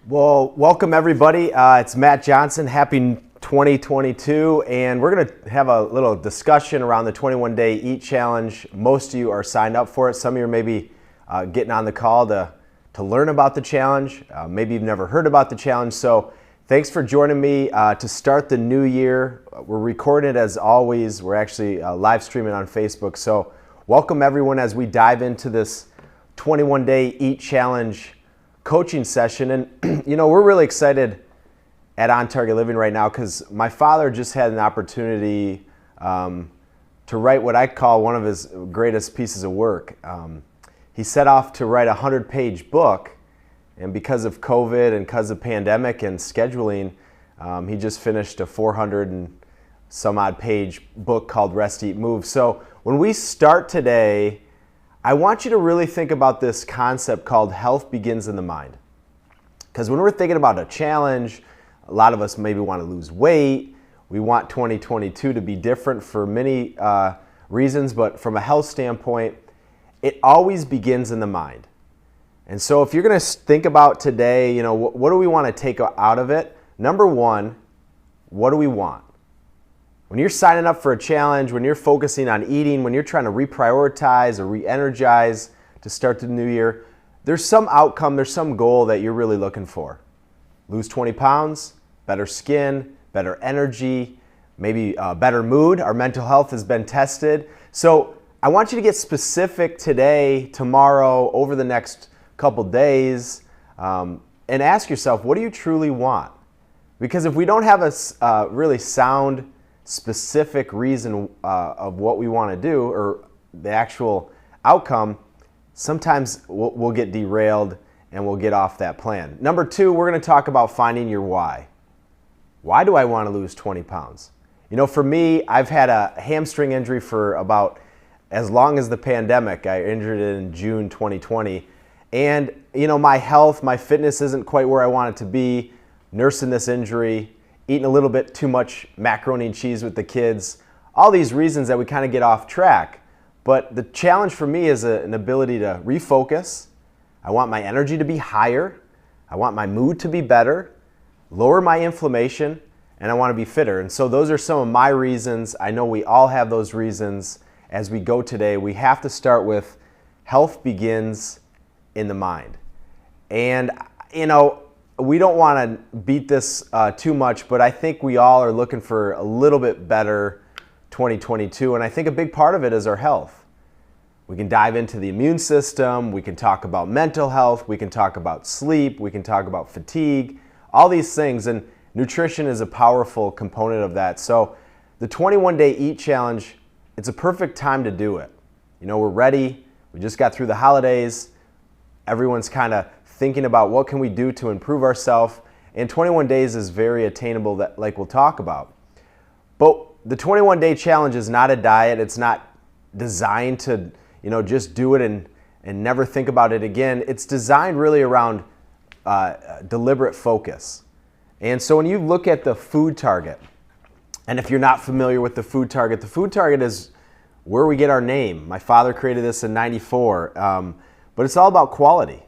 Well, welcome everybody. It's Matt Johnson. Happy 2022, and we're going to have a little discussion around the 21-day Eat Challenge. Most of you are signed up for it. Some of you are maybe getting on the call to learn about the challenge. Maybe you've never heard about the challenge. So thanks for joining me to start the new year. We're recording it as always. We're actually live streaming on Facebook. So welcome everyone as we dive into this 21-day Eat Challenge coaching session. And you know, we're really excited at On Target Living right now because my father just had an opportunity to write what I call one of his greatest pieces of work. He set off to write a 100-page book, and because of COVID and because of pandemic and scheduling, he just finished a 400 and some odd page book called Rest, Eat, Move. So when we start today, I want you to really think about this concept called health begins in the mind. Because when we're thinking about a challenge, a lot of us maybe want to lose weight. We want 2022 to be different for many reasons, but from a health standpoint, it always begins in the mind. And so if you're going to think about today, you know, what do we want to take out of it? Number one, what do we want? When you're signing up for a challenge, when you're focusing on eating, when you're trying to reprioritize or re-energize to start the new year, there's some outcome, there's some goal that you're really looking for. Lose 20 pounds, better skin, better energy, maybe better mood. Our mental health has been tested. So I want you to get specific today, tomorrow, over the next couple days, and ask yourself, what do you truly want? Because if we don't have a really sound, specific reason of what we want to do or the actual outcome, sometimes we'll get derailed and we'll get off that plan. Number two, we're going to talk about finding your why. Why do I want to lose 20 pounds? You know, for me, I've had a hamstring injury for about as long as the pandemic. I injured it in June 2020. And, you know, my health, my fitness isn't quite where I want it to be. Nursing this injury, eating a little bit too much macaroni and cheese with the kids, all these reasons that we kind of get off track. But the challenge for me is an ability to refocus. I want my energy to be higher. I want my mood to be better, lower my inflammation, and I want to be fitter. And so those are some of my reasons. I know we all have those reasons. As we go today, we have to start with health begins in the mind. And, you know, we don't want to beat this too much, but I think we all are looking for a little bit better 2022, and I think a big part of it is our health. We can dive into the immune system, we can talk about mental health, we can talk about sleep, we can talk about fatigue, all these things, and nutrition is a powerful component of that. So the 21-day Eat Challenge, it's a perfect time to do it. You know, we're ready, we just got through the holidays, everyone's kind of thinking about what can we do to improve ourselves, and 21 days is very attainable, that like we'll talk about. But the 21-day challenge is not a diet. It's not designed to, you know, just do it and never think about it again. It's designed really around deliberate focus. And so when you look at the food target, and if you're not familiar with the food target is where we get our name. My father created this in '94, but it's all about quality.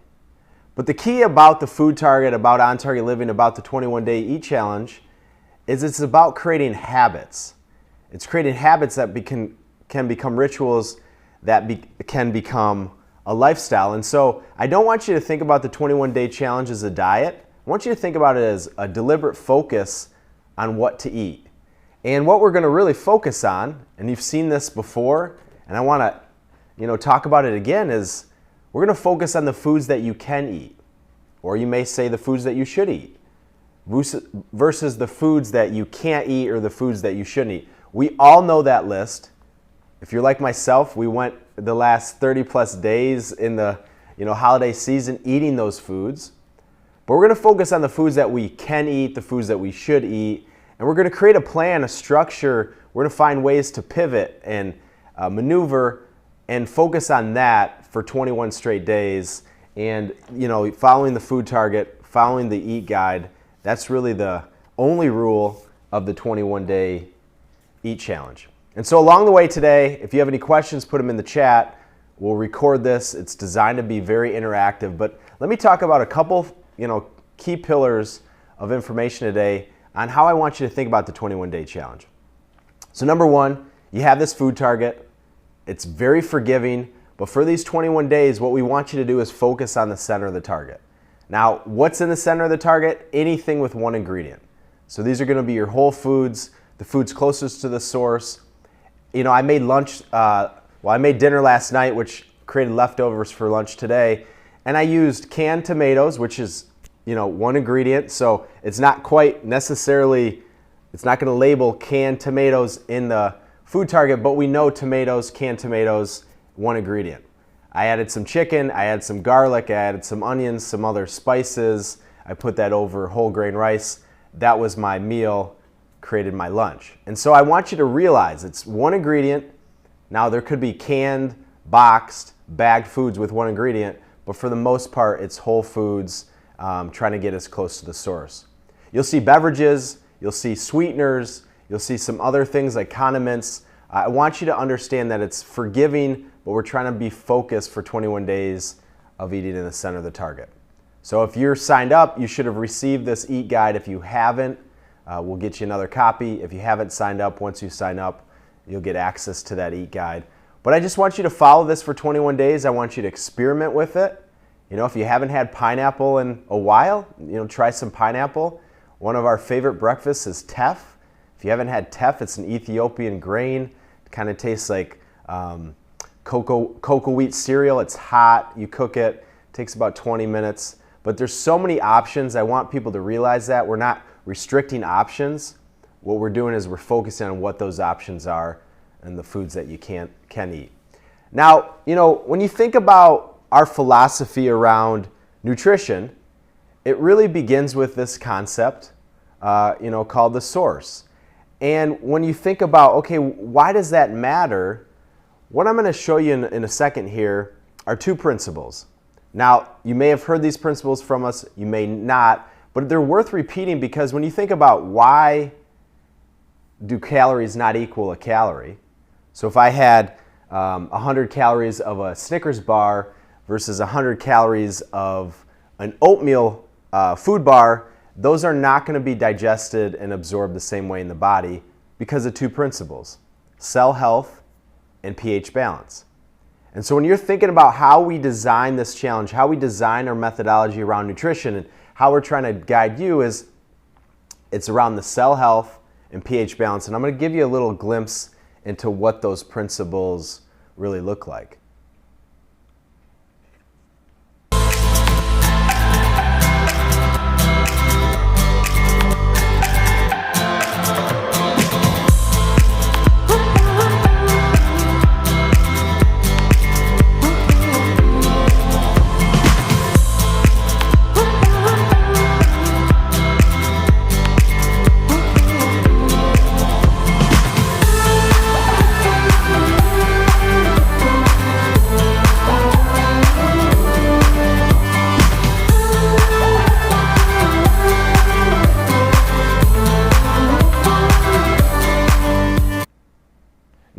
But the key about the food target, about On Target Living, about the 21-day Eat Challenge is it's about creating habits. It's creating habits that can become rituals that can become a lifestyle. And so I don't want you to think about the 21-day challenge as a diet. I want you to think about it as a deliberate focus on what to eat. And what we're going to really focus on, and you've seen this before, and I want to, you know, talk about it again, is we're going to focus on the foods that you can eat, or you may say the foods that you should eat, versus the foods that you can't eat or the foods that you shouldn't eat. We all know that list. If you're like myself, we went the last 30 plus days in the holiday season eating those foods. But we're going to focus on the foods that we can eat, the foods that we should eat, and we're going to create a plan, a structure. We're going to find ways to pivot and maneuver and focus on that for 21 straight days. And, you know, following the food target, following the eat guide, that's really the only rule of the 21-day Eat Challenge. And so along the way today, if you have any questions, put them in the chat. We'll record this. It's designed to be very interactive. But let me talk about a couple, key pillars of information today on how I want you to think about the 21-day challenge. So number one, you have this food target. It's very forgiving, but for these 21 days, what we want you to do is focus on the center of the target. Now, what's in the center of the target? Anything with one ingredient. So these are going to be your whole foods, the foods closest to the source. You know, I made I made dinner last night, which created leftovers for lunch today, and I used canned tomatoes, which is, you know, one ingredient. So it's not quite necessarily, it's not going to label canned tomatoes in the food target, but we know tomatoes, canned tomatoes, one ingredient. I added some chicken, I added some garlic, I added some onions, some other spices. I put that over whole grain rice. That was my meal, created my lunch. And so I want you to realize it's one ingredient. Now there could be canned, boxed, bagged foods with one ingredient, but for the most part it's whole foods, trying to get as close to the source. You'll see beverages, you'll see sweeteners, you'll see some other things like condiments. I want you to understand that it's forgiving, but we're trying to be focused for 21 days of eating in the center of the target. So if you're signed up, you should have received this Eat Guide. If you haven't, we'll get you another copy. If you haven't signed up, once you sign up, you'll get access to that Eat Guide. But I just want you to follow this for 21 days. I want you to experiment with it. You know, if you haven't had pineapple in a while, you know, try some pineapple. One of our favorite breakfasts is teff. If you haven't had teff, it's an Ethiopian grain. It kind of tastes like cocoa wheat cereal. It's hot, you cook it, takes about 20 minutes. But there's so many options. I want people to realize that. We're not restricting options. What we're doing is we're focusing on what those options are and the foods that you can eat. Now, you know, when you think about our philosophy around nutrition, it really begins with this concept, you know, called the source. And when you think about, okay, why does that matter? What I'm going to show you in a second here are two principles. Now, you may have heard these principles from us, you may not, but they're worth repeating because when you think about why do calories not equal a calorie? So if I had 100 calories of a Snickers bar versus 100 calories of an oatmeal food bar, those are not going to be digested and absorbed the same way in the body because of two principles: cell health and pH balance. And so when you're thinking about how we design this challenge, how we design our methodology around nutrition, and how we're trying to guide you, is it's around the cell health and pH balance. And I'm going to give you a little glimpse into what those principles really look like.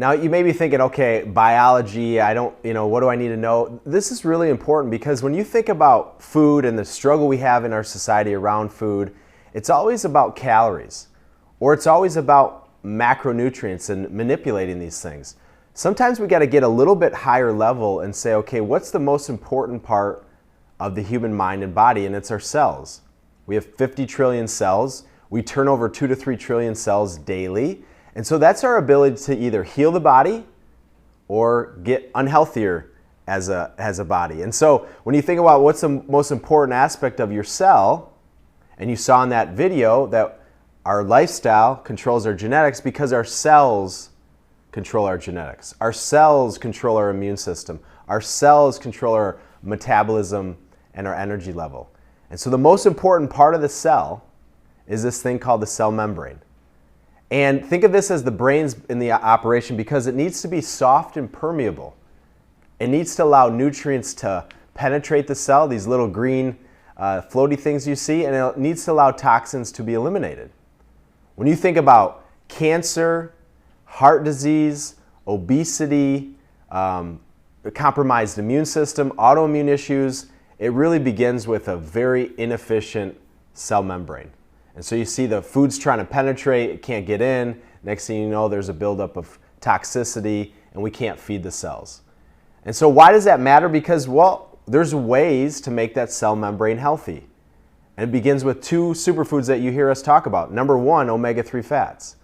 Now you may be thinking, okay, biology, what do I need to know? This is really important because when you think about food and the struggle we have in our society around food, it's always about calories, or it's always about macronutrients and manipulating these things. Sometimes we got to get a little bit higher level and say, okay, what's the most important part of the human mind and body? And it's our cells. We have 50 trillion cells. We turn over 2 to 3 trillion cells daily. And so that's our ability to either heal the body or get unhealthier as a body. And so when you think about what's the most important aspect of your cell, and you saw in that video that our lifestyle controls our genetics because our cells control our genetics. Our cells control our immune system. Our cells control our metabolism and our energy level. And so the most important part of the cell is this thing called the cell membrane. And think of this as the brains in the operation because it needs to be soft and permeable. It needs to allow nutrients to penetrate the cell, these little green floaty things you see, and it needs to allow toxins to be eliminated. When you think about cancer, heart disease, obesity, compromised immune system, autoimmune issues, it really begins with a very inefficient cell membrane. And so you see the food's trying to penetrate, it can't get in. Next thing you know, there's a buildup of toxicity and we can't feed the cells. And so why does that matter? Because, well, there's ways to make that cell membrane healthy. And it begins with two superfoods that you hear us talk about. Number one, omega-3 fats.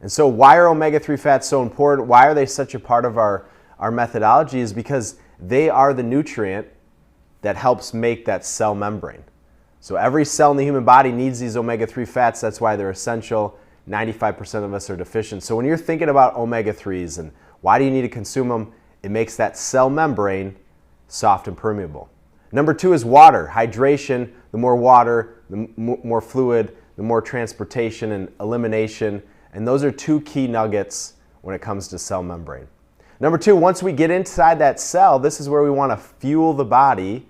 And so why are omega-3 fats so important? Why are they such a part of our methodology? Is because they are the nutrient that helps make that cell membrane. So every cell in the human body needs these omega-3 fats. That's why they're essential. 95% of us are deficient. So when you're thinking about omega-3s and why do you need to consume them, it makes that cell membrane soft and permeable. Number two is water, hydration. The more water, the more fluid, the more transportation and elimination. And those are two key nuggets when it comes to cell membrane. Number two, once we get inside that cell, this is where we want to fuel the body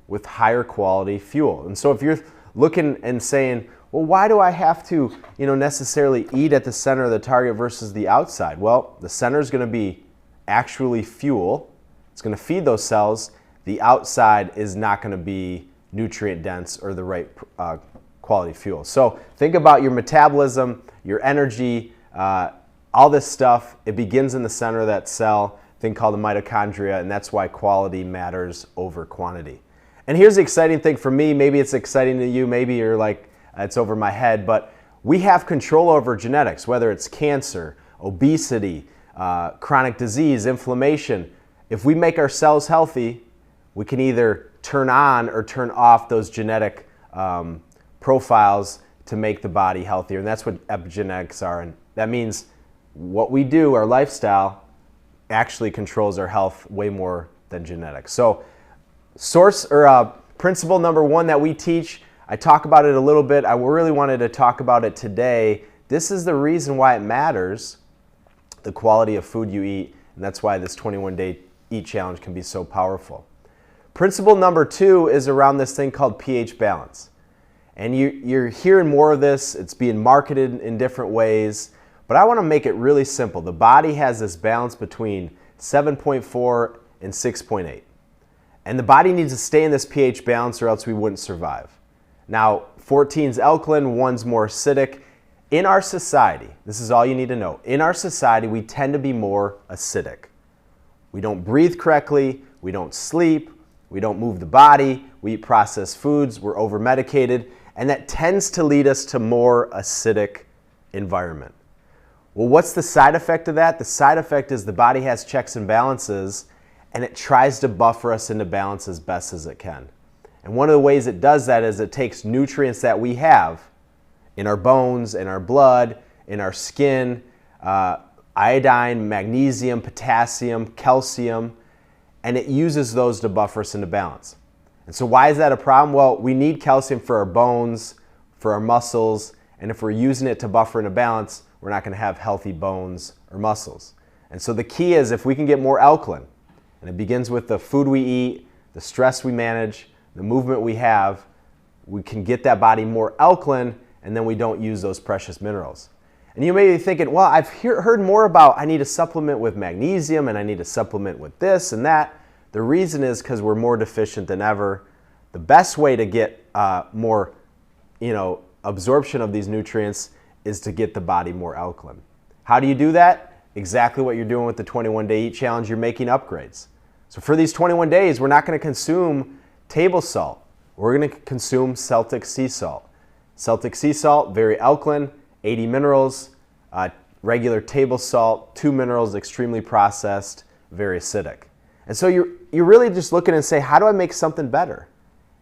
with higher quality fuel. And so if you're looking and saying, well, why do I have to, necessarily eat at the center of the target versus the outside? Well, the center is going to be actually fuel. It's going to feed those cells. The outside is not going to be nutrient dense or the right quality fuel. So think about your metabolism, your energy, all this stuff. It begins in the center of that cell, thing called the mitochondria, and that's why quality matters over quantity. And here's the exciting thing for me. Maybe it's exciting to you. Maybe you're like, it's over my head. But we have control over genetics, whether it's cancer, obesity, chronic disease, inflammation. If we make our cells healthy, we can either turn on or turn off those genetic profiles to make the body healthier. And that's what epigenetics are. And that means what we do, our lifestyle, actually controls our health way more than genetics. So principle number one that we teach, I talk about it a little bit. I really wanted to talk about it today. This is the reason why it matters, the quality of food you eat, and that's why this 21-day eat challenge can be so powerful. Principle number two is around this thing called pH balance. And you're hearing more of this. It's being marketed in different ways, but I want to make it really simple. The body has this balance between 7.4 and 6.8. And the body needs to stay in this pH balance or else we wouldn't survive. Now, 14 is alkaline, 1's more acidic. In our society, this is all you need to know. In our society, we tend to be more acidic. We don't breathe correctly, we don't sleep, we don't move the body, we eat processed foods, we're over-medicated, and that tends to lead us to more acidic environment. Well, what's the side effect of that? The side effect is the body has checks and balances, and it tries to buffer us into balance as best as it can. And one of the ways it does that is it takes nutrients that we have in our bones, in our blood, in our skin, iodine, magnesium, potassium, calcium, and it uses those to buffer us into balance. And so why is that a problem? Well, we need calcium for our bones, for our muscles, and if we're using it to buffer into balance, we're not going to have healthy bones or muscles. And so the key is if we can get more alkaline, and it begins with the food we eat, the stress we manage, the movement we have, we can get that body more alkaline, and then we don't use those precious minerals. And you may be thinking, well, I've heard more about I need to supplement with magnesium and I need to supplement with this and that. The reason is because we're more deficient than ever. The best way to get more absorption of these nutrients is to get the body more alkaline. How do you do that? Exactly what you're doing with the 21-day eat challenge. You're making upgrades. So for these 21 days, we're not going to consume table salt. We're going to consume Celtic sea salt. Celtic sea salt, very alkaline, 80 minerals. Regular table salt, 2 minerals, extremely processed, very acidic. And so you're really just looking and say, how do I make something better?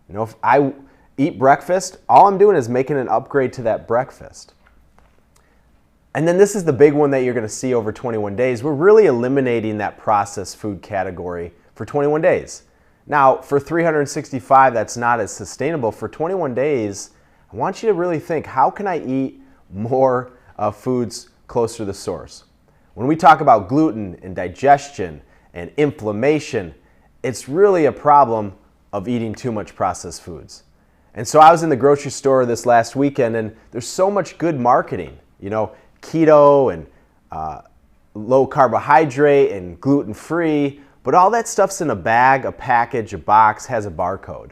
If I eat breakfast, all I'm doing is making an upgrade to that breakfast. And then this is the big one that you're going to see over 21 days. We're really eliminating that processed food category for 21 days. Now, for 365, that's not as sustainable. For 21 days, I want you to really think, how can I eat more foods closer to the source? When we talk about gluten and digestion and inflammation, it's really a problem of eating too much processed foods. And so I was in the grocery store this last weekend, and there's so much good marketing, keto and low carbohydrate and gluten-free, but all that stuff's in a bag, a package, a box, has a barcode.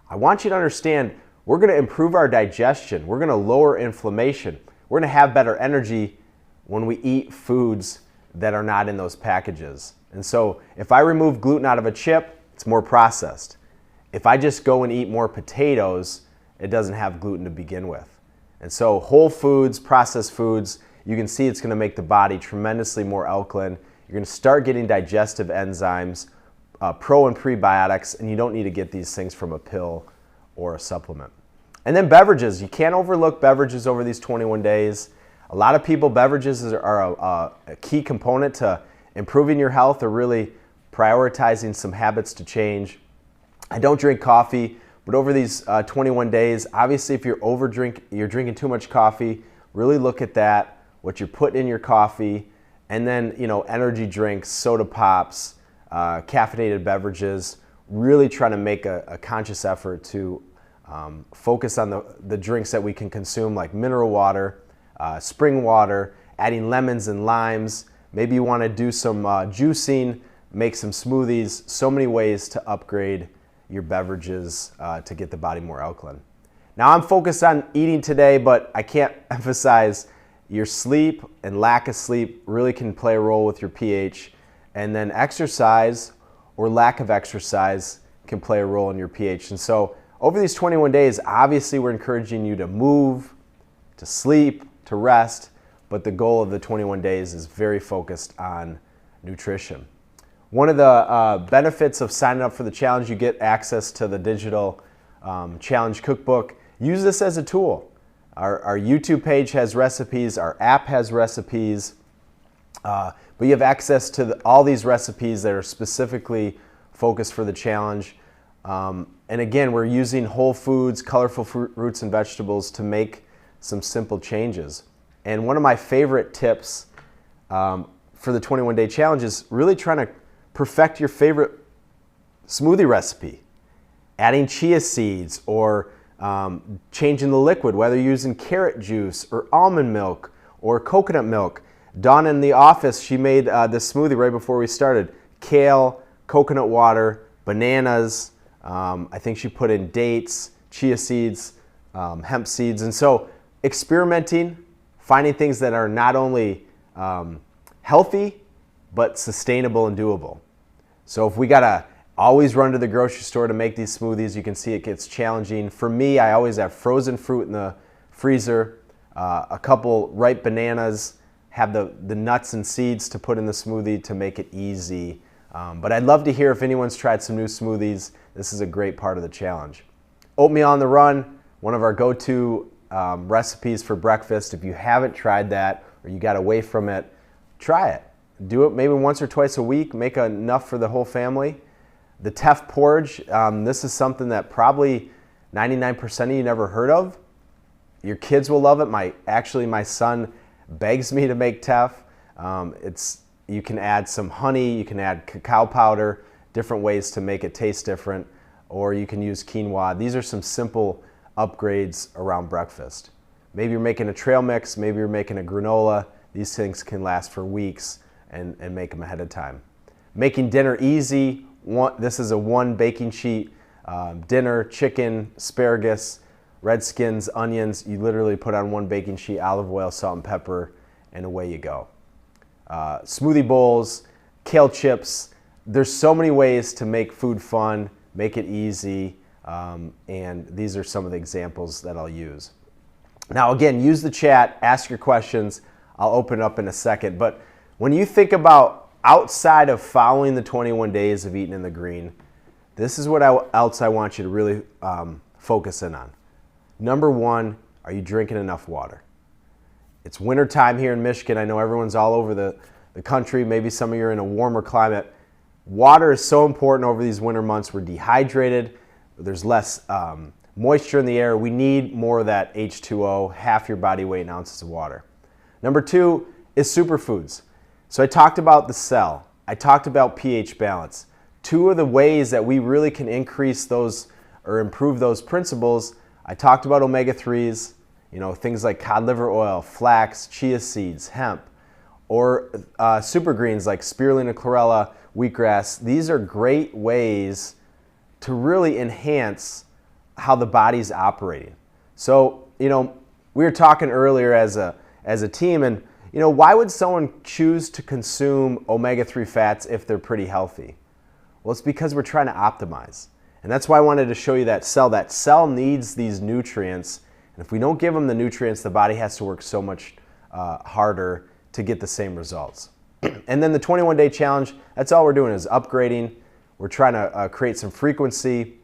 I want you to understand we're going to improve our digestion. We're going to lower inflammation. We're going to have better energy when we eat foods that are not in those packages. And so if I remove gluten out of a chip, it's more processed. If I just go and eat more potatoes, it doesn't have gluten to begin with. And so whole foods, processed foods, you can see it's going to make the body tremendously more alkaline. You're going to start getting digestive enzymes, pro and prebiotics, and you don't need to get these things from a pill or a supplement. And then beverages. You can't overlook beverages over these 21 days. A lot of people, beverages are a key component to improving your health or really prioritizing some habits to change. I don't drink coffee, but over these 21 days, obviously if you're drinking too much coffee, really look at that, what you're putting in your coffee, and then energy drinks, soda pops, caffeinated beverages, really trying to make a conscious effort to focus on the drinks that we can consume, like mineral water, spring water, adding lemons and limes. Maybe you want to do some juicing, make some smoothies. So many ways to upgrade your beverages to get the body more alkaline. Now I'm focused on eating today, but I can't emphasize your sleep and lack of sleep really can play a role with your pH, and then exercise or lack of exercise can play a role in your pH. And so over these 21 days, obviously we're encouraging you to move, to sleep, to rest, but the goal of the 21 days is very focused on nutrition. One of the benefits of signing up for the challenge, you get access to the digital challenge cookbook. Use this as a tool. Our YouTube page has recipes, our app has recipes, but you have access to all these recipes that are specifically focused for the challenge. And again, we're using whole foods, colorful fruits and vegetables to make some simple changes. And one of my favorite tips for the 21-day challenge is really trying to perfect your favorite smoothie recipe. Adding chia seeds or changing the liquid, whether you're using carrot juice or almond milk or coconut milk. Dawn in the office, she made this smoothie right before we started. Kale, coconut water, bananas, I think she put in dates, chia seeds, hemp seeds. And so experimenting, finding things that are not only healthy, but sustainable and doable. So if we gotta always run to the grocery store to make these smoothies, you can see it gets challenging. For me, I always have frozen fruit in the freezer, a couple ripe bananas, have the nuts and seeds to put in the smoothie to make it easy. But I'd love to hear if anyone's tried some new smoothies. This is a great part of the challenge. Oatmeal on the run, one of our go-to recipes for breakfast. If you haven't tried that or you got away from it, try it. Do it maybe once or twice a week. Make enough for the whole family. The teff porridge, this is something that probably 99% of you never heard of. Your kids will love it. My son begs me to make teff. You can add some honey, you can add cacao powder, different ways to make it taste different, or you can use quinoa. These are some simple upgrades around breakfast. Maybe you're making a trail mix, maybe you're making a granola. These things can last for weeks and make them ahead of time. Making dinner easy. This is a one baking sheet dinner, chicken, asparagus, red skins, onions. You literally put on one baking sheet, olive oil, salt and pepper, and away you go. Smoothie bowls, kale chips. There's so many ways to make food fun, make it easy, and these are some of the examples that I'll use. Now again, use the chat, ask your questions. I'll open it up in a second, but when you think about outside of following the 21 days of eating in the green, this is what else I want you to really focus in on. Number one, are you drinking enough water? It's winter time here in Michigan. I know everyone's all over the country. Maybe some of you are in a warmer climate. Water is so important over these winter months. We're dehydrated. There's less moisture in the air. We need more of that H2O, half your body weight in ounces of water. Number two is superfoods. So I talked about the cell. I talked about pH balance. Two of the ways that we really can increase those or improve those principles, I talked about omega-3s, things like cod liver oil, flax, chia seeds, hemp, or super greens like spirulina, chlorella, wheatgrass. These are great ways to really enhance how the body's operating. So, we were talking earlier as a team, and why would someone choose to consume omega-3 fats if they're pretty healthy? Well, it's because we're trying to optimize. And that's why I wanted to show you that cell. That cell needs these nutrients, and if we don't give them the nutrients, the body has to work so much harder to get the same results. And then the 21-day challenge, that's all we're doing is upgrading. We're trying to create some frequency.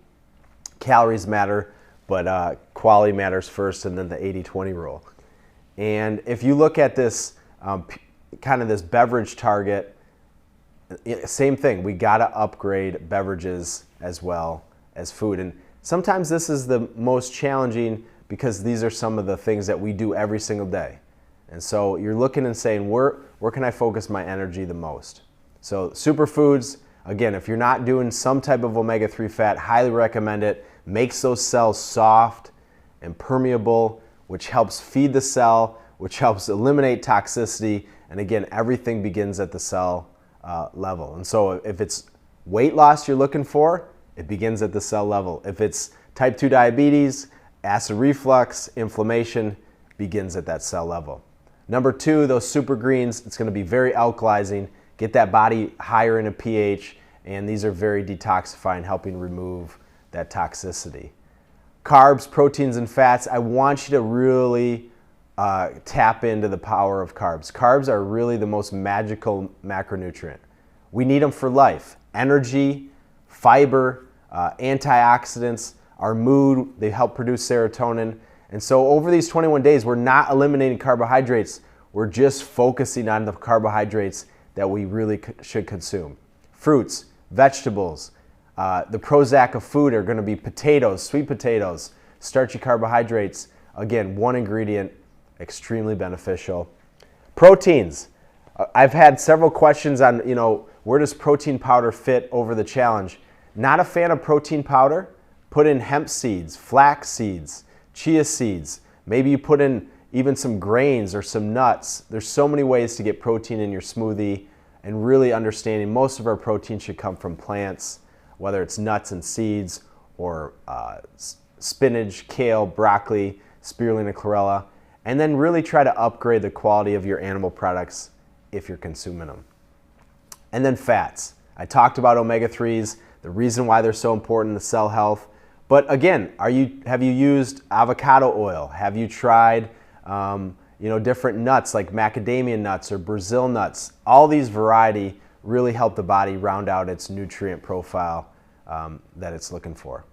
Calories matter, but quality matters first, and then the 80-20 rule. And if you look at this, kind of this beverage target, same thing. We got to upgrade beverages as well as food. And sometimes this is the most challenging because these are some of the things that we do every single day. And so you're looking and saying, where can I focus my energy the most? So superfoods, again, if you're not doing some type of omega-3 fat, highly recommend it. Makes those cells soft and permeable, which helps feed the cell, which helps eliminate toxicity. And again, everything begins at the cell level. And so if it's weight loss you're looking for, it begins at the cell level. If it's type 2 diabetes, acid reflux, inflammation, begins at that cell level. Number 2, those super greens, it's going to be very alkalizing, get that body higher in a pH, and these are very detoxifying, helping remove that toxicity. Carbs, proteins, and fats, I want you to really tap into the power of carbs. Carbs are really the most magical macronutrient. We need them for life. Energy, fiber, antioxidants, our mood, they help produce serotonin. And so over these 21 days, we're not eliminating carbohydrates. We're just focusing on the carbohydrates that we really should consume. Fruits, vegetables, the Prozac of food are going to be potatoes, sweet potatoes, starchy carbohydrates. Again, one ingredient, extremely beneficial. Proteins. I've had several questions on, where does protein powder fit over the challenge? Not a fan of protein powder. Put in hemp seeds, flax seeds, chia seeds. Maybe you put in even some grains or some nuts. There's so many ways to get protein in your smoothie, and really understanding most of our protein should come from plants, whether it's nuts and seeds or spinach, kale, broccoli, spirulina, chlorella, and then really try to upgrade the quality of your animal products if you're consuming them. And then fats. I talked about omega-3s, the reason why they're so important to cell health. But again, have you used avocado oil? Have you tried different nuts like macadamia nuts or Brazil nuts? All these variety really help the body round out its nutrient profile that it's looking for.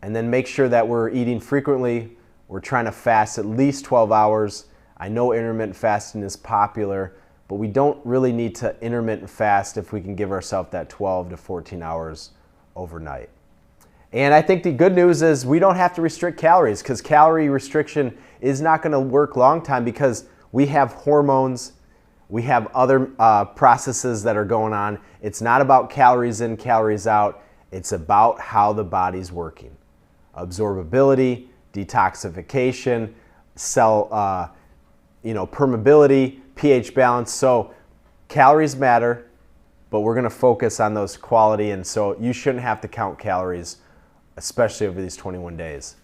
And then make sure that we're eating frequently. We're trying to fast at least 12 hours. I know intermittent fasting is popular, but we don't really need to intermittent fast if we can give ourselves that 12 to 14 hours overnight. And I think the good news is we don't have to restrict calories, because calorie restriction is not going to work long time, because we have hormones, we have other processes that are going on. It's not about calories in, calories out. It's about how the body's working. Absorbability, detoxification, cell permeability, pH balance. So calories matter, but we're going to focus on those quality, and so you shouldn't have to count calories, especially over these 21 days.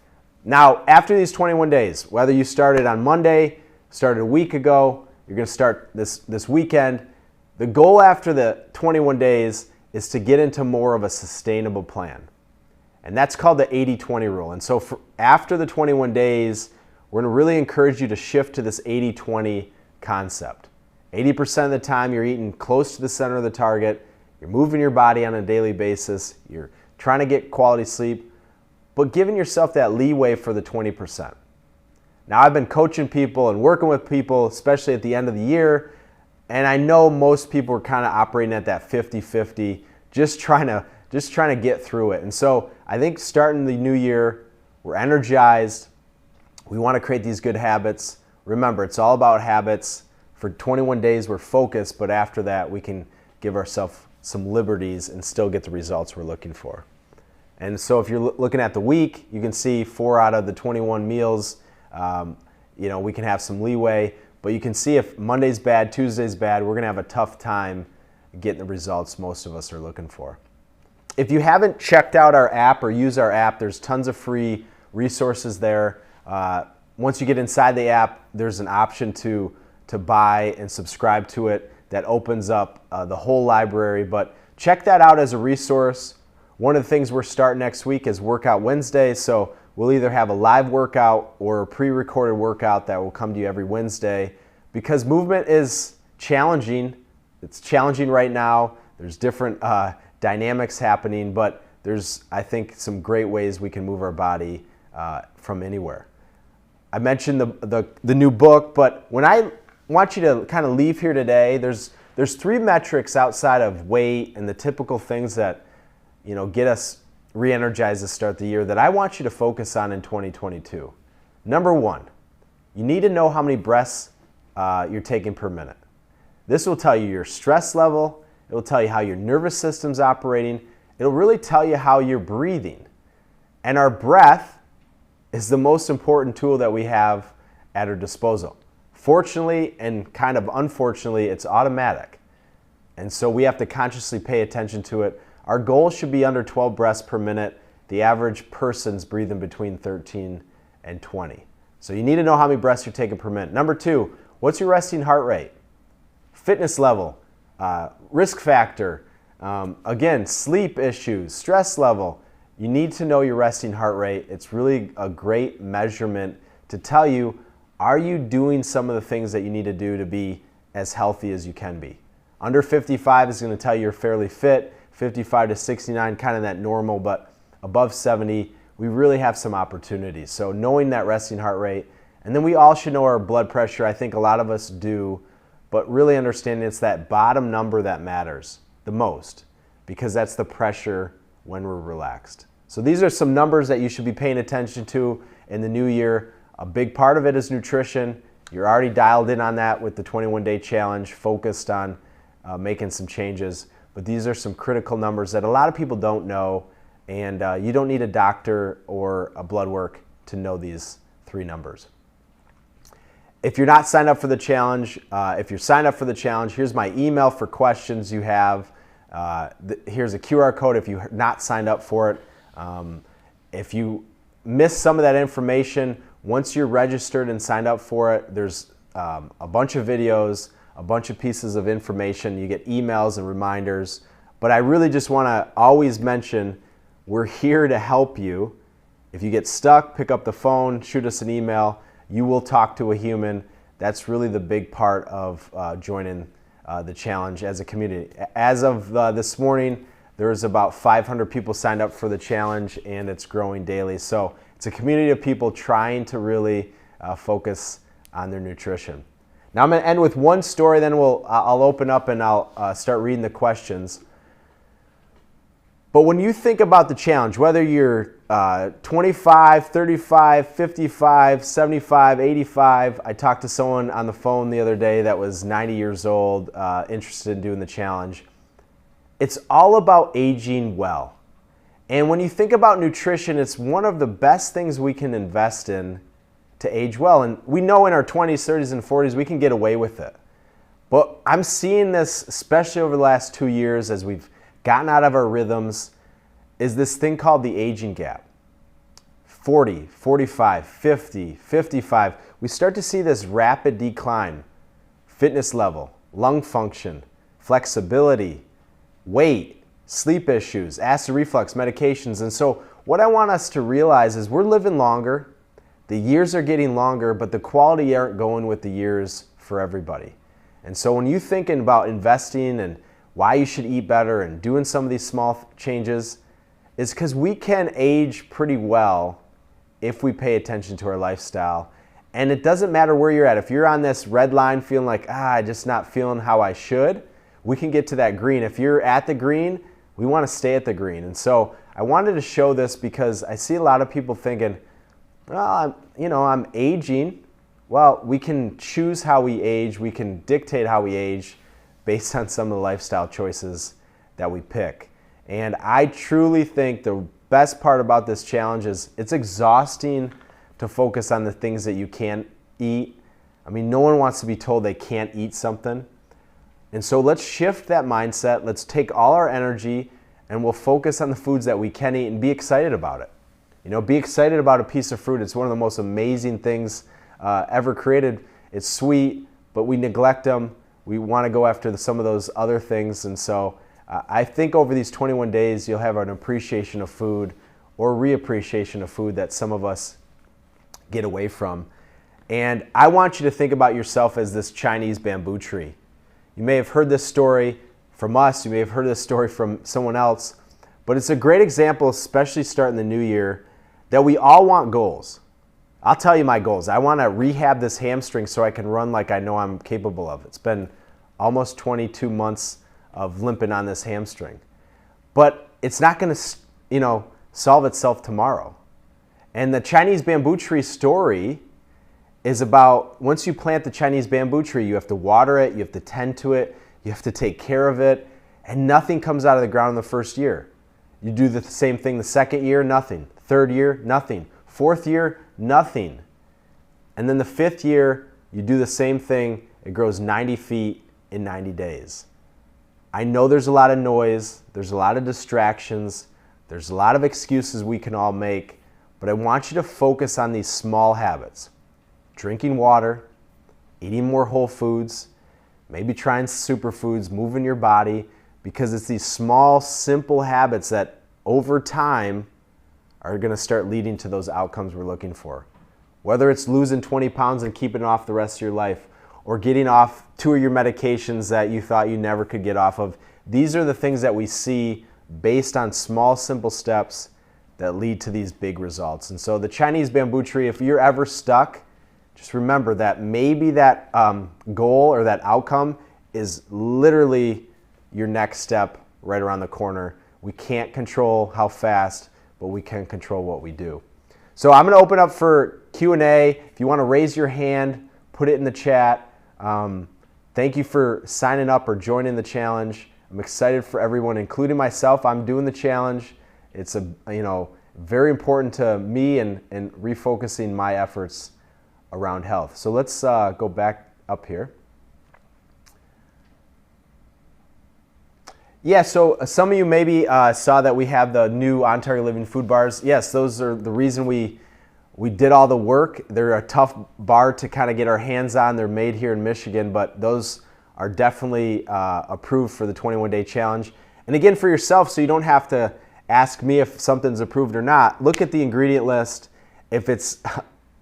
Now, after these 21 days, whether you started on Monday, started a week ago, you're going to start this weekend, the goal after the 21 days is to get into more of a sustainable plan. And that's called the 80-20 rule. And so after the 21 days, we're going to really encourage you to shift to this 80-20 concept. 80% of the time you're eating close to the center of the target, you're moving your body on a daily basis, you're trying to get quality sleep, but giving yourself that leeway for the 20%. Now, I've been coaching people and working with people, especially at the end of the year, and I know most people are kind of operating at that 50-50, just trying to get through it. And so I think starting the new year, we're energized. We want to create these good habits. Remember, it's all about habits. For 21 days, we're focused, but after that, we can give ourselves some liberties and still get the results we're looking for. And so if you're looking at the week, you can see 4 out of the 21 meals, we can have some leeway, but you can see if Monday's bad, Tuesday's bad, we're going to have a tough time getting the results most of us are looking for. If you haven't checked out our app or use our app, there's tons of free resources there. Once you get inside the app, there's an option to buy and subscribe to it that opens up the whole library. But check that out as a resource. One of the things we're starting next week is Workout Wednesday. So we'll either have a live workout or a pre-recorded workout that will come to you every Wednesday, because movement is challenging. It's challenging right now. There's different dynamics happening, but there's, I think, some great ways we can move our body from anywhere. I mentioned the new book, but when I want you to kind of leave here today, there's 3 metrics outside of weight and the typical things that, you know, get us re-energized to start the year that I want you to focus on in 2022. Number 1, you need to know how many breaths you're taking per minute. This will tell you your stress level. It will tell you how your nervous system's operating. It'll really tell you how you're breathing. And our breath is the most important tool that we have at our disposal. Fortunately and kind of unfortunately, it's automatic. And so we have to consciously pay attention to it. Our goal should be under 12 breaths per minute. The average person's breathing between 13 and 20. So you need to know how many breaths you're taking per minute. Number 2, what's your resting heart rate? Fitness level, risk factor, again, sleep issues, stress level. You need to know your resting heart rate. It's really a great measurement to tell you, are you doing some of the things that you need to do to be as healthy as you can be? Under 55 is going to tell you you're fairly fit. 55 to 69, kind of that normal, but above 70, we really have some opportunities. So knowing that resting heart rate, and then we all should know our blood pressure. I think a lot of us do, but really understanding it's that bottom number that matters the most, because that's the pressure when we're relaxed. So these are some numbers that you should be paying attention to in the new year. A big part of it is nutrition. You're already dialed in on that with the 21-day challenge, focused on making some changes. But these are some critical numbers that a lot of people don't know, and you don't need a doctor or a blood work to know these 3 numbers. If you're not signed up for the challenge, if you're signed up for the challenge, here's my email for questions you have. Here's a QR code if you're not signed up for it. If you miss some of that information, once you're registered and signed up for it, there's a bunch of videos, a bunch of pieces of information. You get emails and reminders. But I really just want to always mention, we're here to help you. If you get stuck, pick up the phone, shoot us an email. You will talk to a human. That's really the big part of joining the challenge as a community. As of this morning, there's about 500 people signed up for the challenge, and it's growing daily. So it's a community of people trying to really focus on their nutrition. Now I'm going to end with one story, then I'll open up and I'll start reading the questions. But when you think about the challenge, whether you're 25, 35, 55, 75, 85, I talked to someone on the phone the other day that was 90 years old, interested in doing the challenge. It's all about aging well. And when you think about nutrition, it's one of the best things we can invest in to age well. And we know in our 20s, 30s, and 40s, we can get away with it. But I'm seeing this, especially over the last 2 years, as we've gotten out of our rhythms, is this thing called the aging gap. 40, 45, 50, 55, we start to see this rapid decline. Fitness level, lung function, flexibility, weight, sleep issues, acid reflux, medications. And so what I want us to realize is we're living longer, the years are getting longer, but the quality aren't going with the years for everybody. And so when you're thinking about investing and why you should eat better and doing some of these small changes, is because we can age pretty well if we pay attention to our lifestyle. And it doesn't matter where you're at. If you're on this red line feeling like, I'm just not feeling how I should, we can get to that green. If you're at the green, we want to stay at the green. And so I wanted to show this because I see a lot of people thinking, well, I'm aging. Well, we can choose how we age. We can dictate how we age based on some of the lifestyle choices that we pick. And I truly think the best part about this challenge is it's exhausting to focus on the things that you can't eat. I mean, no one wants to be told they can't eat something. And so let's shift that mindset. Let's take all our energy and we'll focus on the foods that we can eat and be excited about it. You know, be excited about a piece of fruit. It's one of the most amazing things ever created. It's sweet, but we neglect them. We want to go after some of those other things. And so I think over these 21 days, you'll have an appreciation of food or reappreciation of food that some of us get away from. And I want you to think about yourself as this Chinese bamboo tree. You may have heard this story from us. You may have heard this story from someone else. But it's a great example, especially starting the new year, that we all want goals. I'll tell you my goals. I want to rehab this hamstring so I can run like I know I'm capable of. It's been almost 22 months of limping on this hamstring. But it's not going to, solve itself tomorrow. And the Chinese bamboo tree story is about once you plant the Chinese bamboo tree, you have to water it, you have to tend to it, you have to take care of it, and nothing comes out of the ground in the first year. You do the same thing the second year, nothing. Third year, nothing. Fourth year, nothing. And then the fifth year, you do the same thing. It grows 90 feet in 90 days. I know there's a lot of noise, there's a lot of distractions, there's a lot of excuses we can all make, but I want you to focus on these small habits. Drinking water, eating more whole foods, maybe trying superfoods, moving your body, because it's these small, simple habits that over time are going to start leading to those outcomes we're looking for. Whether it's losing 20 pounds and keeping it off the rest of your life, or getting off 2 of your medications that you thought you never could get off of, these are the things that we see based on small, simple steps that lead to these big results. And so the Chinese bamboo tree, if you're ever stuck, just remember that maybe that goal or that outcome is literally your next step right around the corner. We can't control how fast, but we can control what we do. So I'm going to open up for Q&A. If you want to raise your hand, put it in the chat. Thank you for signing up or joining the challenge. I'm excited for everyone, including myself. I'm doing the challenge. It's very important to me and refocusing my efforts around health. So let's go back up here. Yeah, so some of you maybe saw that we have the new On Target Living food bars. Yes, those are the reason we did all the work. They're a tough bar to kind of get our hands on. They're made here in Michigan, but those are definitely approved for the 21-day challenge. And again, for yourself, so you don't have to ask me if something's approved or not, look at the ingredient list. If it's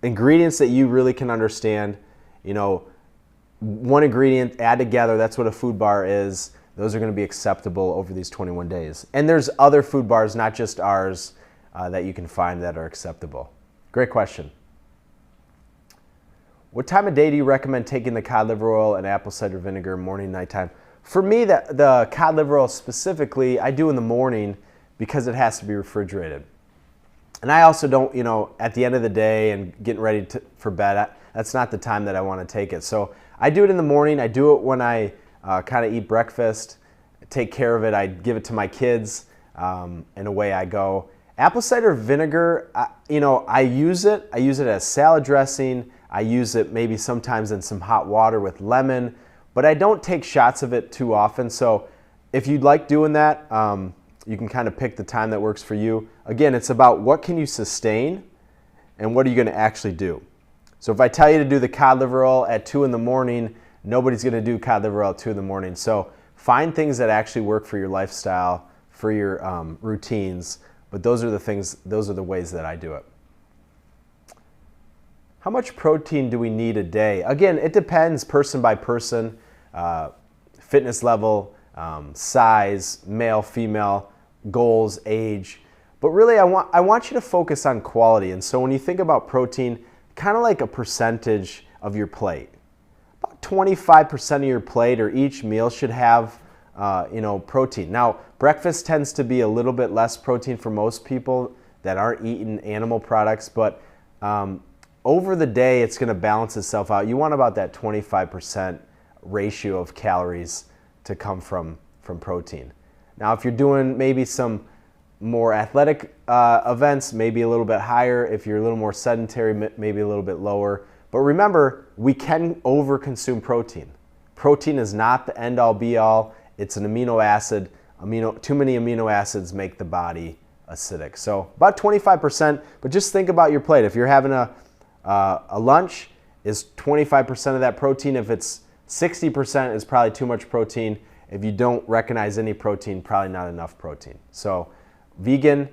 ingredients that you really can understand, one ingredient, add together, that's what a food bar is. Those are going to be acceptable over these 21 days. And there's other food bars, not just ours, that you can find that are acceptable. Great question. What time of day do you recommend taking the cod liver oil and apple cider vinegar morning, nighttime? For me, the cod liver oil specifically, I do in the morning because it has to be refrigerated. And I also don't, at the end of the day and getting ready for bed, that's not the time that I want to take it. So I do it in the morning. I do it when I kind of eat breakfast, take care of it. I give it to my kids, and away I go. Apple cider vinegar, I use it. I use it as salad dressing. I use it maybe sometimes in some hot water with lemon, but I don't take shots of it too often. So if you'd like doing that, you can kind of pick the time that works for you. Again, it's about what can you sustain and what are you going to actually do. So if I tell you to do the cod liver oil at 2 in the morning, nobody's going to do cod liver oil at 2 in the morning. So find things that actually work for your lifestyle, for your routines. But those are the things, those are the ways that I do it. How much protein do we need a day? Again, it depends person by person, fitness level, size, male, female, goals, age. But really, I want you to focus on quality. And so when you think about protein, kind of like a percentage of your plate. About 25% of your plate or each meal should have protein. Now, breakfast tends to be a little bit less protein for most people that aren't eating animal products, but over the day, it's going to balance itself out. You want about that 25% ratio of calories to come from protein. Now, if you're doing maybe some more athletic events, maybe a little bit higher. If you're a little more sedentary, maybe a little bit lower. But remember, we can overconsume protein. Protein is not the end-all, be-all. It's an amino acid. too many amino acids make the body acidic. So about 25%, but just think about your plate. If you're having a lunch, is 25% of that protein? If it's 60%, is probably too much protein. If you don't recognize any protein, probably not enough protein. So vegan,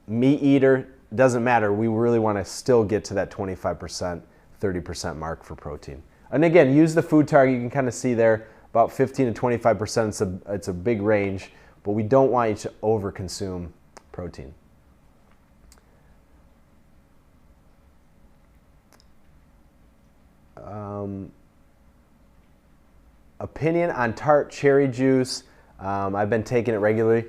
meat eater, doesn't matter. We really want to still get to that 25%, 30% mark for protein. And again, use the food target. You can kind of see there, about 15 to 25%. It's a big range, but we don't want you to overconsume protein. Opinion on Tart cherry juice. I've been taking it regularly.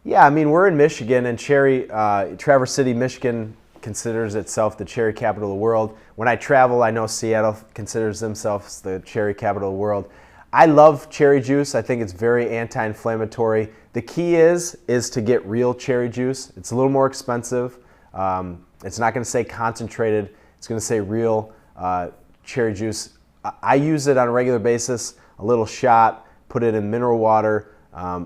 Yeah, I mean, we're in Michigan, and Traverse City, Michigan considers itself the cherry capital of the world. When I travel, I know Seattle considers themselves the cherry capital of the world. I love cherry juice. I think it's very anti-inflammatory. The key is to get real cherry juice. It's a little more expensive. It's not going to say concentrated. It's going to say real cherry juice. I use it on a regular basis, a little shot, put it in mineral water,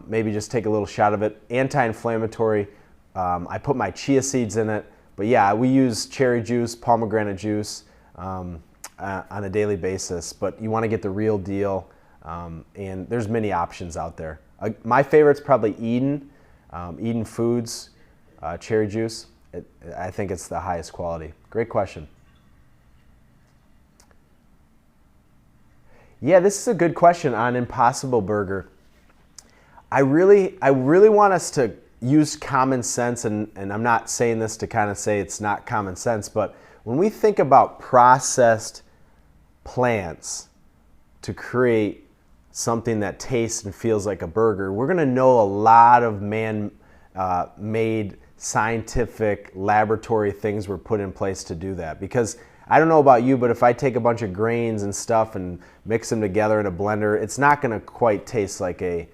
maybe just take a little shot of it. Anti-inflammatory. I put my chia seeds in it. But yeah, we use cherry juice, pomegranate juice on a daily basis. But you want to get the real deal. And there's many options out there. My favorite's probably Eden Foods cherry juice. I think it's the highest quality. Great question. Yeah, this is a good question on Impossible Burger. I really want us to use common sense, and I'm not saying this to kind of say it's not common sense, but when we think about processed plants to create something that tastes and feels like a burger, we're going to know a lot of man-made scientific laboratory things were put in place to do that. Because I don't know about you, but if I take a bunch of grains and stuff and mix them together in a blender, it's not going to quite taste like a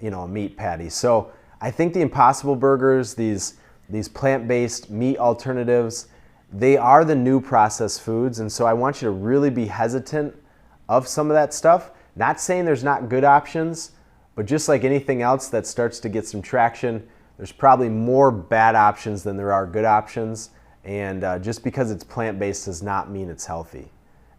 meat patty. So I think the Impossible Burgers, these plant-based meat alternatives, they are the new processed foods. And so I want you to really be hesitant of some of that stuff. Not saying there's not good options, but just like anything else that starts to get some traction, there's probably more bad options than there are good options. And just because it's plant-based does not mean it's healthy.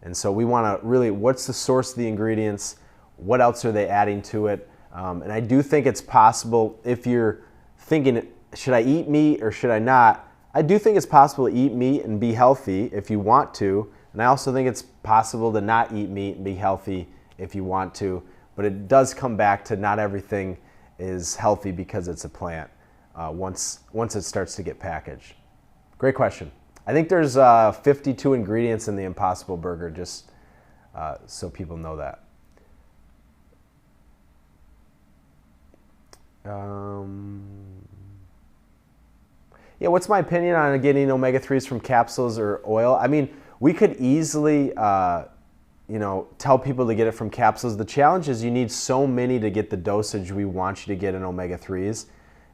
And so we want to really, what's the source of the ingredients? What else are they adding to it? And I do think it's possible, if you're thinking, should I eat meat or should I not? I do think it's possible to eat meat and be healthy if you want to. And I also think it's possible to not eat meat and be healthy if you want to. But it does come back to not everything is healthy because it's a plant once it starts to get packaged. Great question. I think there's 52 ingredients in the Impossible Burger, just so people know that. Yeah, what's my opinion on getting omega-3s from capsules or oil? I mean, we could easily, tell people to get it from capsules. The challenge is you need so many to get the dosage we want you to get in omega-3s.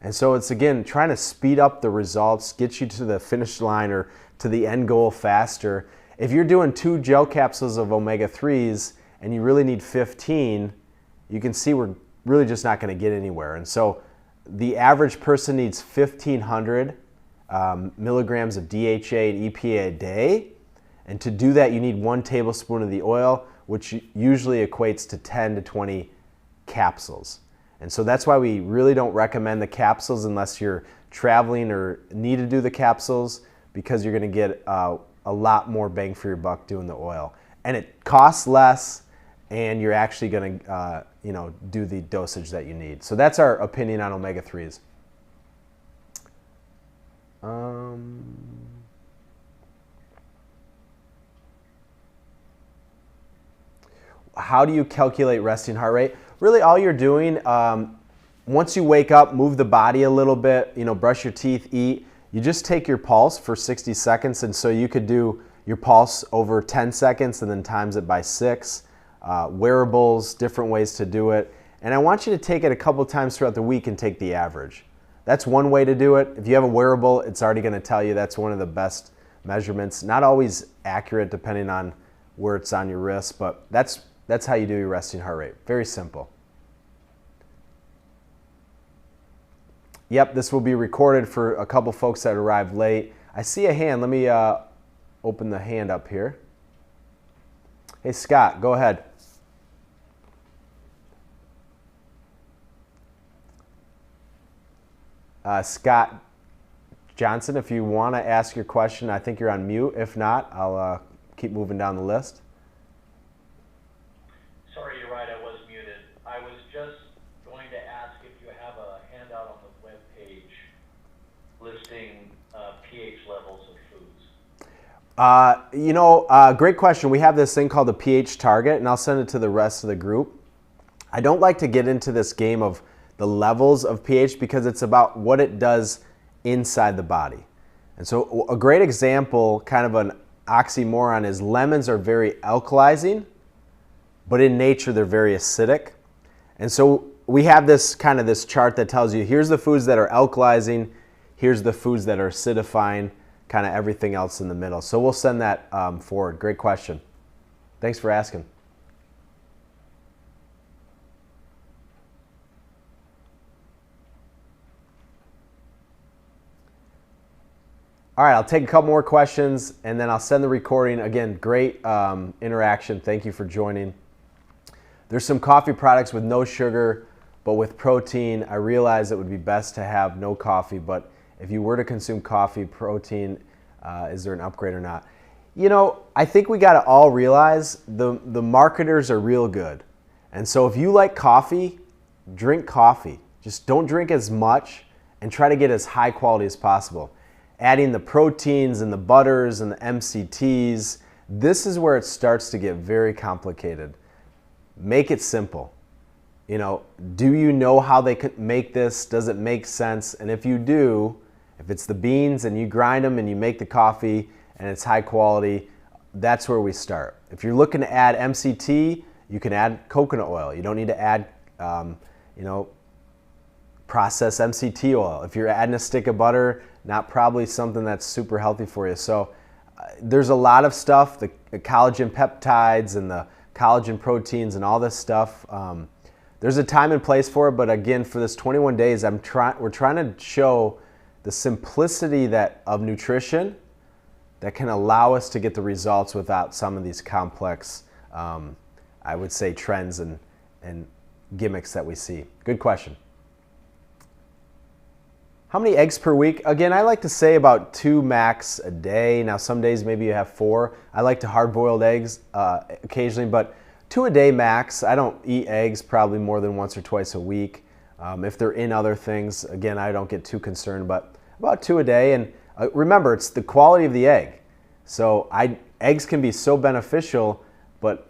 And so it's, again, trying to speed up the results, get you to the finish line or to the end goal faster. If you're doing 2 gel capsules of omega-3s and you really need 15, you can see we're really just not going to get anywhere. And so the average person needs 1,500 milligrams of DHA and EPA a day. And to do that, you need 1 tablespoon of the oil, which usually equates to 10 to 20 capsules. And so that's why we really don't recommend the capsules unless you're traveling or need to do the capsules, because you're going to get a lot more bang for your buck doing the oil. And it costs less, and you're actually going to do the dosage that you need. So that's our opinion on omega-3s. How do you calculate resting heart rate? Really, all you're doing, once you wake up, move the body a little bit, brush your teeth, eat. You just take your pulse for 60 seconds, and so you could do your pulse over 10 seconds and then times it by 6. Wearables, different ways to do it. And I want you to take it a couple times throughout the week and take the average. That's one way to do it. If you have a wearable, it's already going to tell you that's one of the best measurements. Not always accurate depending on where it's on your wrist, but that's how you do your resting heart rate. Very simple. Yep, this will be recorded for a couple folks that arrived late. I see a hand. Let me open the hand up here. Hey, Scott, go ahead. Scott Johnson, if you want to ask your question, I think you're on mute. If not, I'll keep moving down the list. Sorry, you're right, I was muted. I was just going to ask if you have a handout on the web page listing pH levels of foods. Great question. We have this thing called the pH target, and I'll send it to the rest of the group. I don't like to get into this game of the levels of pH because it's about what it does inside the body. And so a great example, kind of an oxymoron, is lemons are very alkalizing, but in nature they're very acidic. And so we have this chart that tells you here's the foods that are alkalizing, here's the foods that are acidifying, kind of everything else in the middle. So we'll send that forward. Great question. Thanks for asking. All right, I'll take a couple more questions and then I'll send the recording. Again, great interaction. Thank you for joining. There's some coffee products with no sugar, but with protein. I realize it would be best to have no coffee, but if you were to consume coffee, protein, is there an upgrade or not? I think we got to all realize the marketers are real good. And so if you like coffee, drink coffee. Just don't drink as much and try to get as high quality as possible. Adding the proteins and the butters and the MCTs, this is where it starts to get very complicated. Make it simple. Do you know how they could make this? Does it make sense? And if you do, if it's the beans and you grind them and you make the coffee and it's high quality, that's where we start. If you're looking to add MCT, you can add coconut oil. You don't need to add, processed MCT oil. If you're adding a stick of butter, not probably something that's super healthy for you. So there's a lot of stuff, the collagen peptides and the collagen proteins and all this stuff. There's a time and place for it, but again, for this 21 days, we're trying to show the simplicity of nutrition that can allow us to get the results without some of these complex, I would say, trends and gimmicks that we see. Good question. How many eggs per week? Again, I like to say about 2 max a day. Now, some days maybe you have 4. I like to hard-boiled eggs occasionally, but 2 a day max. I don't eat eggs probably more than once or twice a week. If they're in other things, again, I don't get too concerned, but about 2 a day. And remember, it's the quality of the egg. So eggs can be so beneficial, but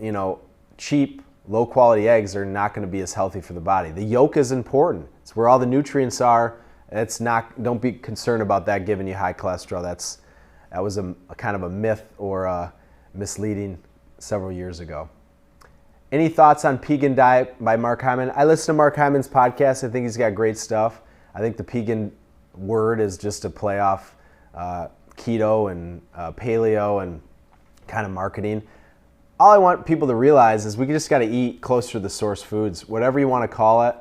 cheap, low-quality eggs are not going to be as healthy for the body. The yolk is important. It's where all the nutrients are. Don't be concerned about that giving you high cholesterol. That was a kind of a myth or misleading several years ago. Any thoughts on Pegan Diet by Mark Hyman? I listen to Mark Hyman's podcast. I think he's got great stuff. I think the Pegan word is just a play off keto and paleo and kind of marketing. All I want people to realize is we just got to eat closer to the source foods, whatever you want to call it.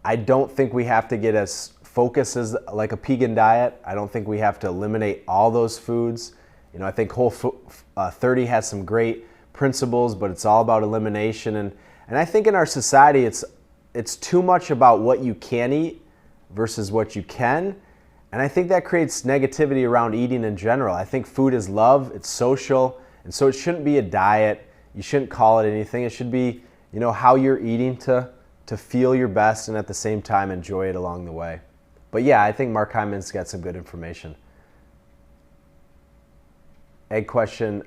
I don't think we have to get as focused as like a Pegan diet. I don't think we have to eliminate all those foods. I think Whole30 has some great principles, but it's all about elimination. And I think in our society, it's too much about what you can eat versus what you can. And I think that creates negativity around eating in general. I think food is love, it's social, and so it shouldn't be a diet. You shouldn't call it anything. It should be, how you're eating to feel your best and at the same time enjoy it along the way. But yeah, I think Mark Hyman's got some good information. Egg question,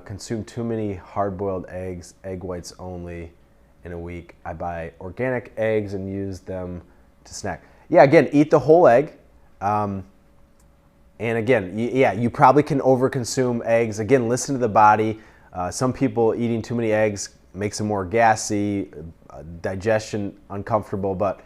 consume too many hard-boiled eggs, egg whites only in a week. I buy organic eggs and use them to snack. Yeah, again, eat the whole egg. And again, you probably can overconsume eggs. Again, listen to the body. Some people eating too many eggs makes them more gassy, digestion uncomfortable, but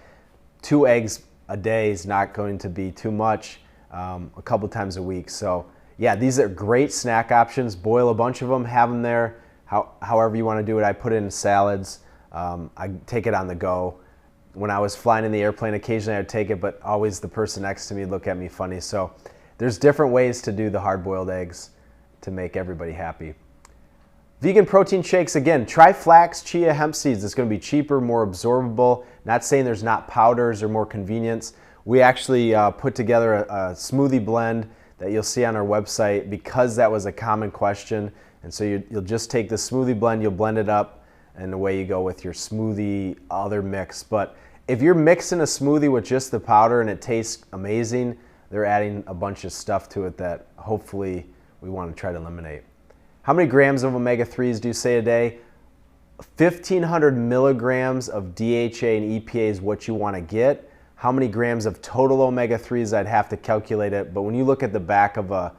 2 eggs a day is not going to be too much a couple times a week. So yeah, these are great snack options. Boil a bunch of them, have them there, however you want to do it. I put it in salads. I take it on the go. when I was flying in the airplane, occasionally I'd take it, but always the person next to me would look at me funny. So there's different ways to do the hard-boiled eggs to make everybody happy. Vegan protein shakes, again, try flax, chia, hemp seeds. It's going to be cheaper, more absorbable. Not saying there's not powders or more convenience. We actually put together a smoothie blend that you'll see on our website because that was a common question. And so you'll just take the smoothie blend, you'll blend it up, and away you go with your smoothie other mix. But if you're mixing a smoothie with just the powder and it tastes amazing, they're adding a bunch of stuff to it that hopefully we want to try to eliminate. How many grams of omega-3s do you say a day? 1,500 milligrams of DHA and EPA is what you want to get. How many grams of total omega-3s, I'd have to calculate it, but when you look at the back of a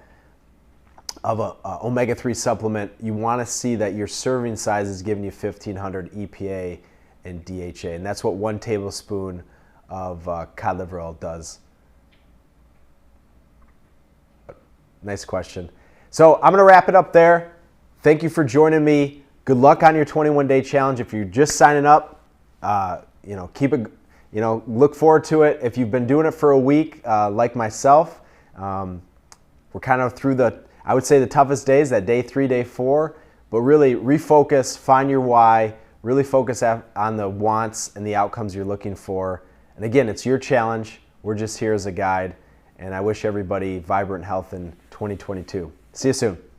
omega-3 supplement, you want to see that your serving size is giving you 1,500 EPA and DHA, and that's what 1 tablespoon of cod liver oil does. Nice question. So I'm going to wrap it up there. Thank you for joining me. Good luck on your 21-day challenge. If you're just signing up, keep it. Look forward to it. If you've been doing it for a week, like myself, we're kind of through I would say the toughest days, that day 3, day 4, but really refocus, find your why, really focus on the wants and the outcomes you're looking for. And again, it's your challenge. We're just here as a guide, and I wish everybody vibrant health in 2022. See you soon.